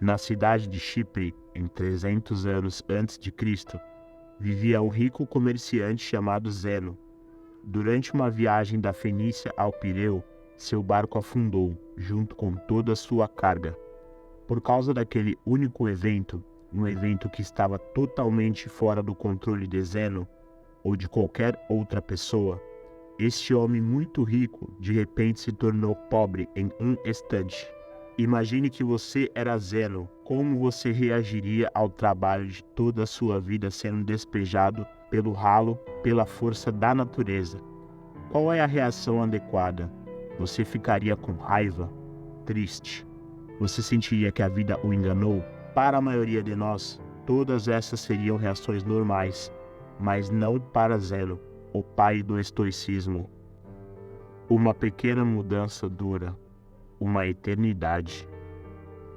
Na cidade de Chipre, em 300 anos antes de Cristo, vivia um rico comerciante chamado Zeno. Durante uma viagem da Fenícia ao Pireu, seu barco afundou, junto com toda a sua carga. Por causa daquele único evento, um evento que estava totalmente fora do controle de Zeno ou de qualquer outra pessoa, este homem muito rico de repente se tornou pobre em um instante. Imagine que você era Zeno, como você reagiria ao trabalho de toda a sua vida sendo despejado pelo ralo, pela força da natureza? Qual é a reação adequada? Você ficaria com raiva? Triste? Você sentiria que a vida o enganou? Para a maioria de nós, todas essas seriam reações normais, mas não para Zeno, o pai do estoicismo. Uma pequena mudança dura uma eternidade,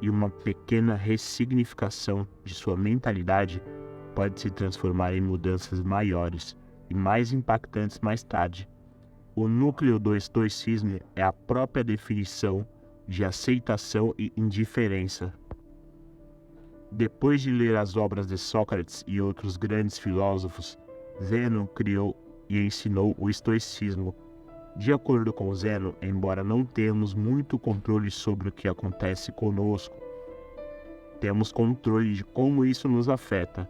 e uma pequena ressignificação de sua mentalidade pode se transformar em mudanças maiores e mais impactantes mais tarde. O núcleo do estoicismo é a própria definição de aceitação e indiferença. Depois de ler as obras de Sócrates e outros grandes filósofos, Zeno criou e ensinou o estoicismo. De acordo com Zeno, embora não tenhamos muito controle sobre o que acontece conosco, temos controle de como isso nos afeta,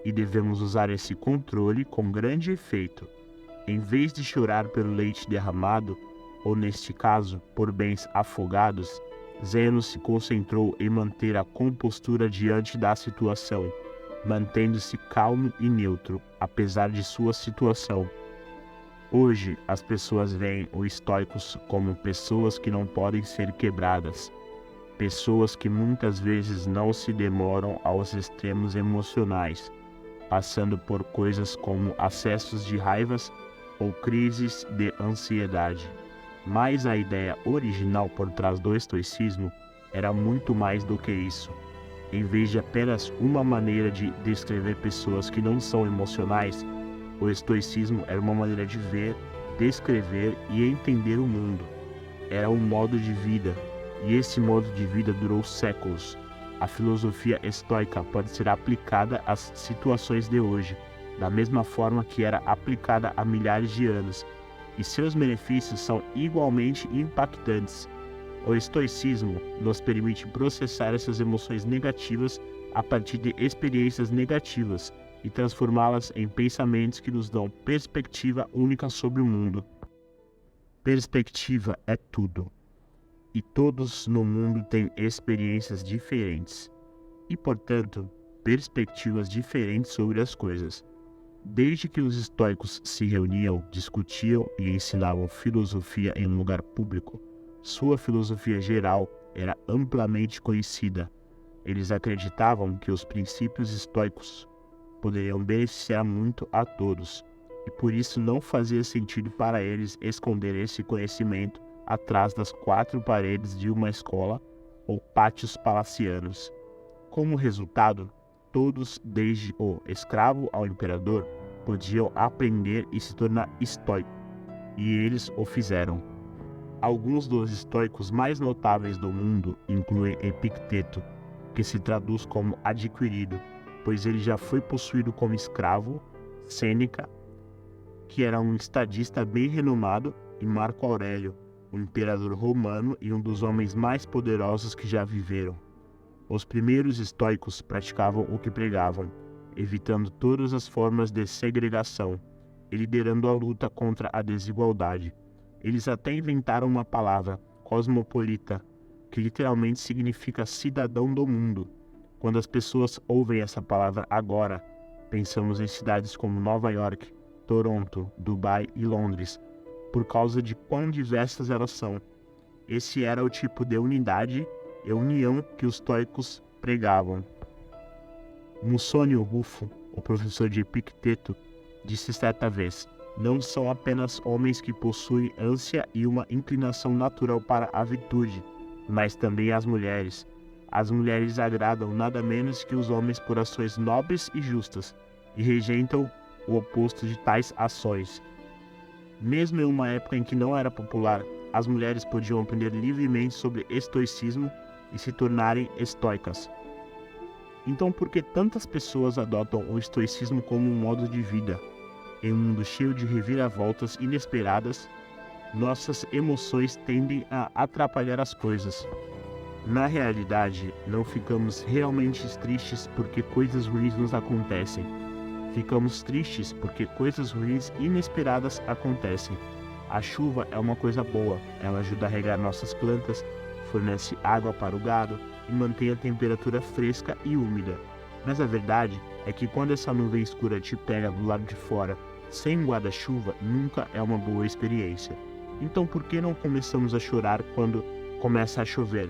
e devemos usar esse controle com grande efeito. Em vez de chorar pelo leite derramado, ou neste caso, por bens afogados, Zeno se concentrou em manter a compostura diante da situação, mantendo-se calmo e neutro, apesar de sua situação. Hoje, as pessoas veem os estoicos como pessoas que não podem ser quebradas, pessoas que muitas vezes não se demoram aos extremos emocionais, passando por coisas como acessos de raivas ou crises de ansiedade. Mas a ideia original por trás do estoicismo era muito mais do que isso. Em vez de apenas uma maneira de descrever pessoas que não são emocionais, o estoicismo era uma maneira de ver, descrever e entender o mundo. Era um modo de vida, e esse modo de vida durou séculos. A filosofia estoica pode ser aplicada às situações de hoje, da mesma forma que era aplicada há milhares de anos, e seus benefícios são igualmente impactantes. O estoicismo nos permite processar essas emoções negativas a partir de experiências negativas e transformá-las em pensamentos que nos dão perspectiva única sobre o mundo. Perspectiva é tudo. E todos no mundo têm experiências diferentes e, portanto, perspectivas diferentes sobre as coisas. Desde que os estoicos se reuniam, discutiam e ensinavam filosofia em um lugar público, sua filosofia geral era amplamente conhecida. Eles acreditavam que os princípios estoicos poderiam beneficiar muito a todos, e por isso não fazia sentido para eles esconder esse conhecimento atrás das quatro paredes de uma escola ou pátios palacianos. Como resultado, todos, desde o escravo ao imperador, podiam aprender e se tornar estoico, e eles o fizeram. Alguns dos estoicos mais notáveis do mundo incluem Epicteto, que se traduz como adquirido, pois ele já foi possuído como escravo, Sêneca, que era um estadista bem renomado, e Marco Aurélio, um imperador romano e um dos homens mais poderosos que já viveram. Os primeiros estoicos praticavam o que pregavam, evitando todas as formas de segregação e liderando a luta contra a desigualdade. Eles até inventaram uma palavra, cosmopolita, que literalmente significa cidadão do mundo. Quando as pessoas ouvem essa palavra agora, pensamos em cidades como Nova York, Toronto, Dubai e Londres, por causa de quão diversas elas são. Esse era o tipo de unidade e união que os estoicos pregavam. Musônio Rufo, o professor de Epicteto, disse certa vez: não são apenas homens que possuem ânsia e uma inclinação natural para a virtude, mas também as mulheres. As mulheres agradam nada menos que os homens por ações nobres e justas, e rejeitam o oposto de tais ações. Mesmo em uma época em que não era popular, as mulheres podiam aprender livremente sobre estoicismo e se tornarem estoicas. Então, por que tantas pessoas adotam o estoicismo como um modo de vida? Em um mundo cheio de reviravoltas inesperadas, nossas emoções tendem a atrapalhar as coisas. Na realidade, não ficamos realmente tristes porque coisas ruins nos acontecem. Ficamos tristes porque coisas ruins inesperadas acontecem. A chuva é uma coisa boa, ela ajuda a regar nossas plantas, fornece água para o gado e mantém a temperatura fresca e úmida. Mas a verdade é que quando essa nuvem escura te pega do lado de fora, sem um guarda-chuva, nunca é uma boa experiência. Então por que não começamos a chorar quando começa a chover?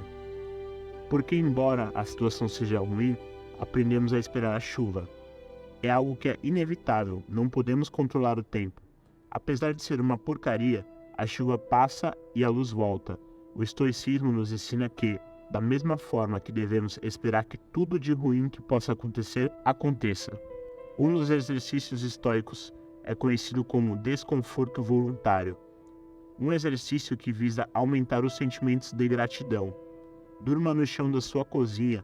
Porque embora a situação seja ruim, aprendemos a esperar a chuva. É algo que é inevitável, não podemos controlar o tempo. Apesar de ser uma porcaria, a chuva passa e a luz volta. O estoicismo nos ensina que, da mesma forma que devemos esperar que tudo de ruim que possa acontecer, aconteça. Um dos exercícios estoicos é conhecido como desconforto voluntário. Um exercício que visa aumentar os sentimentos de gratidão. Durma no chão da sua cozinha.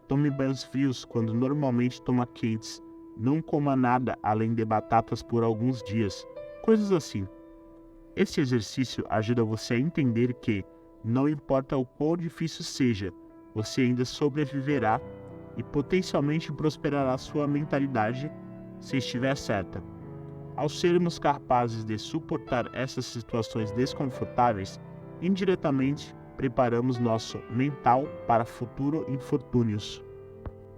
Tome banhos frios quando normalmente toma quentes. Não coma nada além de batatas por alguns dias. Coisas assim. Esse exercício ajuda você a entender que, não importa o quão difícil seja, você ainda sobreviverá e potencialmente prosperará sua mentalidade se estiver certa. Ao sermos capazes de suportar essas situações desconfortáveis, indiretamente preparamos nosso mental para futuros infortúnios.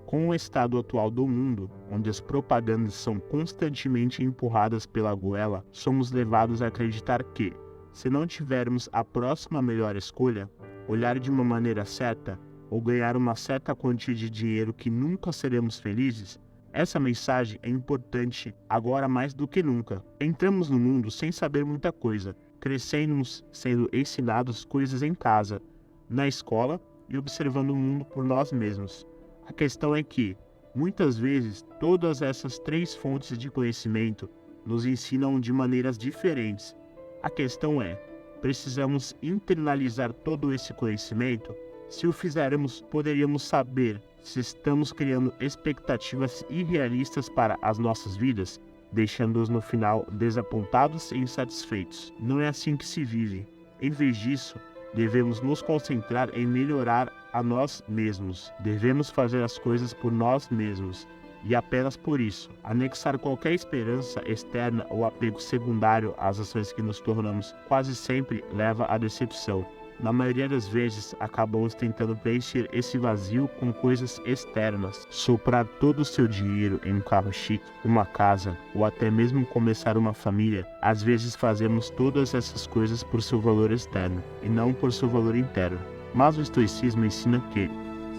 Com o estado atual do mundo, onde as propagandas são constantemente empurradas pela goela, somos levados a acreditar que, se não tivermos a próxima melhor escolha, olhar de uma maneira certa ou ganhar uma certa quantia de dinheiro que nunca seremos felizes, essa mensagem é importante agora mais do que nunca. Entramos no mundo sem saber muita coisa, crescemos sendo ensinados coisas em casa, na escola e observando o mundo por nós mesmos. A questão é que, muitas vezes, todas essas três fontes de conhecimento nos ensinam de maneiras diferentes. A questão é, precisamos internalizar todo esse conhecimento? Se o fizermos, poderíamos saber se estamos criando expectativas irrealistas para as nossas vidas, deixando-os no final desapontados e insatisfeitos. Não é assim que se vive. Em vez disso, devemos nos concentrar em melhorar a nós mesmos. Devemos fazer as coisas por nós mesmos e apenas por isso. Anexar qualquer esperança externa ou apego secundário às ações que nos tornamos quase sempre leva à decepção. Na maioria das vezes, acabamos tentando preencher esse vazio com coisas externas. Soprar todo o seu dinheiro em um carro chique, uma casa ou até mesmo começar uma família. Às vezes fazemos todas essas coisas por seu valor externo e não por seu valor interno. Mas o estoicismo ensina que,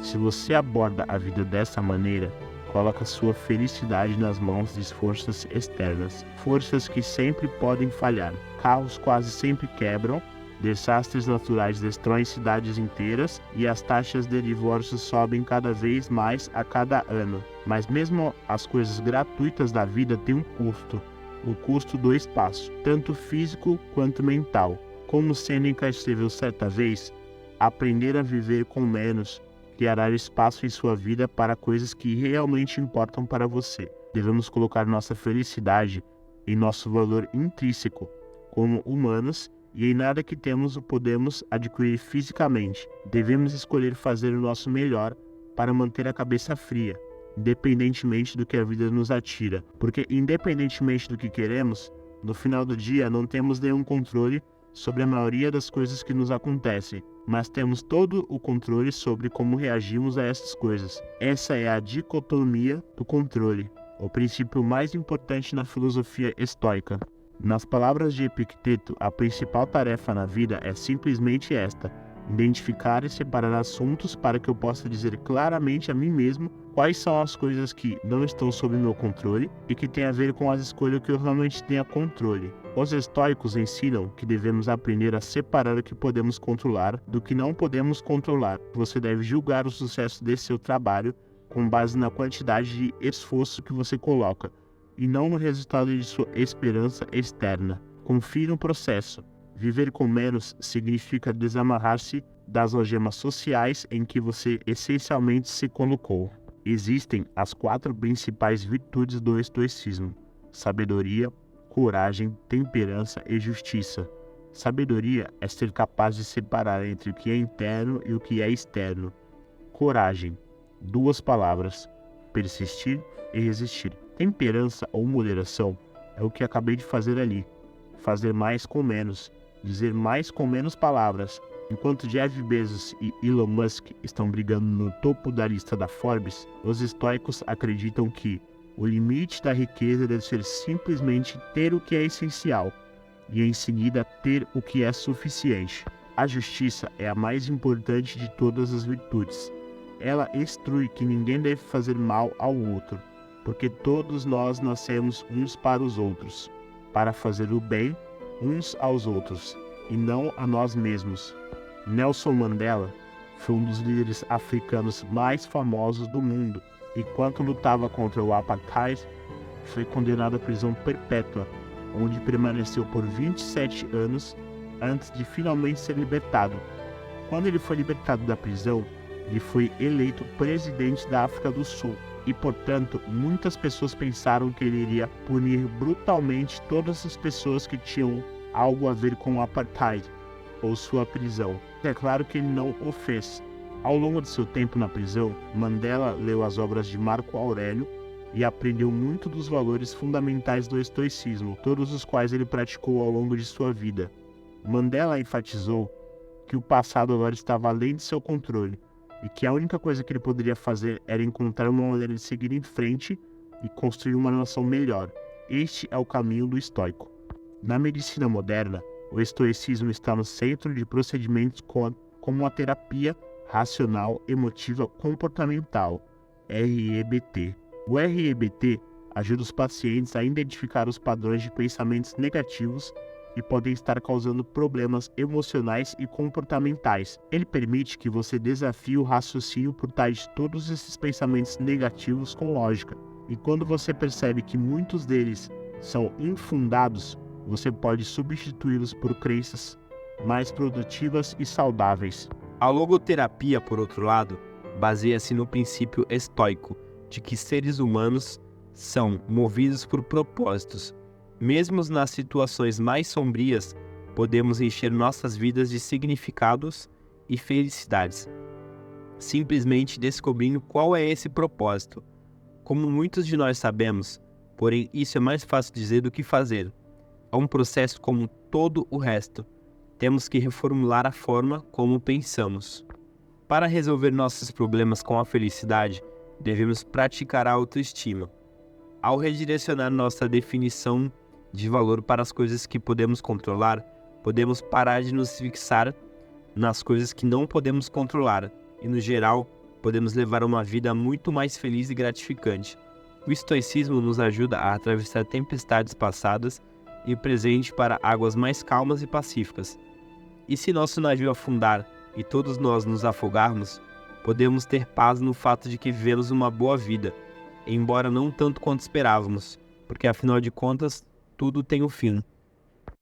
se você aborda a vida dessa maneira, coloca sua felicidade nas mãos de forças externas. Forças que sempre podem falhar. Carros quase sempre quebram. Desastres naturais destroem cidades inteiras e as taxas de divórcio sobem cada vez mais a cada ano. Mas mesmo as coisas gratuitas da vida têm um custo, o custo do espaço, tanto físico quanto mental. Como Sêneca escreveu certa vez, aprender a viver com menos criará espaço em sua vida para coisas que realmente importam para você. Devemos colocar nossa felicidade em nosso valor intrínseco, como humanos, e em nada que temos o podemos adquirir fisicamente. Devemos escolher fazer o nosso melhor para manter a cabeça fria, independentemente do que a vida nos atira. Porque independentemente do que queremos, no final do dia não temos nenhum controle sobre a maioria das coisas que nos acontecem, mas temos todo o controle sobre como reagimos a essas coisas. Essa é a dicotomia do controle, o princípio mais importante na filosofia estoica. Nas palavras de Epicteto, a principal tarefa na vida é simplesmente esta: identificar e separar assuntos para que eu possa dizer claramente a mim mesmo quais são as coisas que não estão sob meu controle e que têm a ver com as escolhas que eu realmente tenho controle. Os estoicos ensinam que devemos aprender a separar o que podemos controlar do que não podemos controlar. Você deve julgar o sucesso de seu trabalho com base na quantidade de esforço que você coloca, e não no resultado de sua esperança externa. Confie no processo. Viver com menos significa desamarrar-se das algemas sociais em que você essencialmente se colocou. Existem as 4 principais virtudes do estoicismo: sabedoria, coragem, temperança e justiça. Sabedoria é ser capaz de separar entre o que é interno e o que é externo. Coragem, 2 palavras: persistir e resistir. Temperança ou moderação é o que acabei de fazer ali. Fazer mais com menos, dizer mais com menos palavras. Enquanto Jeff Bezos e Elon Musk estão brigando no topo da lista da Forbes, os estoicos acreditam que o limite da riqueza deve ser simplesmente ter o que é essencial e em seguida ter o que é suficiente. A justiça é a mais importante de todas as virtudes. Ela instrui que ninguém deve fazer mal ao outro, porque todos nós nascemos uns para os outros, para fazer o bem uns aos outros, e não a nós mesmos. Nelson Mandela foi um dos líderes africanos mais famosos do mundo, e enquanto lutava contra o apartheid, foi condenado à prisão perpétua, onde permaneceu por 27 anos antes de finalmente ser libertado. Quando ele foi libertado da prisão, ele foi eleito presidente da África do Sul e, portanto, muitas pessoas pensaram que ele iria punir brutalmente todas as pessoas que tinham algo a ver com o apartheid ou sua prisão. É claro que ele não o fez. Ao longo de seu tempo na prisão, Mandela leu as obras de Marco Aurélio e aprendeu muito dos valores fundamentais do estoicismo, todos os quais ele praticou ao longo de sua vida. Mandela enfatizou que o passado agora estava além de seu controle e que a única coisa que ele poderia fazer era encontrar uma maneira de seguir em frente e construir uma nação melhor. Este é o caminho do estoico. Na medicina moderna, o estoicismo está no centro de procedimentos como a terapia racional emotiva comportamental, REBT. O REBT ajuda os pacientes a identificar os padrões de pensamentos negativos que podem estar causando problemas emocionais e comportamentais. Ele permite que você desafie o raciocínio por trás de todos esses pensamentos negativos com lógica. E quando você percebe que muitos deles são infundados, você pode substituí-los por crenças mais produtivas e saudáveis. A logoterapia, por outro lado, baseia-se no princípio estoico de que seres humanos são movidos por propósitos. Mesmo nas situações mais sombrias, podemos encher nossas vidas de significados e felicidades, simplesmente descobrindo qual é esse propósito. Como muitos de nós sabemos, porém isso é mais fácil dizer do que fazer. É um processo como todo o resto. Temos que reformular a forma como pensamos. Para resolver nossos problemas com a felicidade, devemos praticar a autoestima. Ao redirecionar nossa definição de valor para as coisas que podemos controlar, podemos parar de nos fixar nas coisas que não podemos controlar e, no geral, podemos levar uma vida muito mais feliz e gratificante. O estoicismo nos ajuda a atravessar tempestades passadas e presente para águas mais calmas e pacíficas. E se nosso navio afundar e todos nós nos afogarmos, podemos ter paz no fato de que vivemos uma boa vida, embora não tanto quanto esperávamos, porque afinal de contas, tudo tem um fim.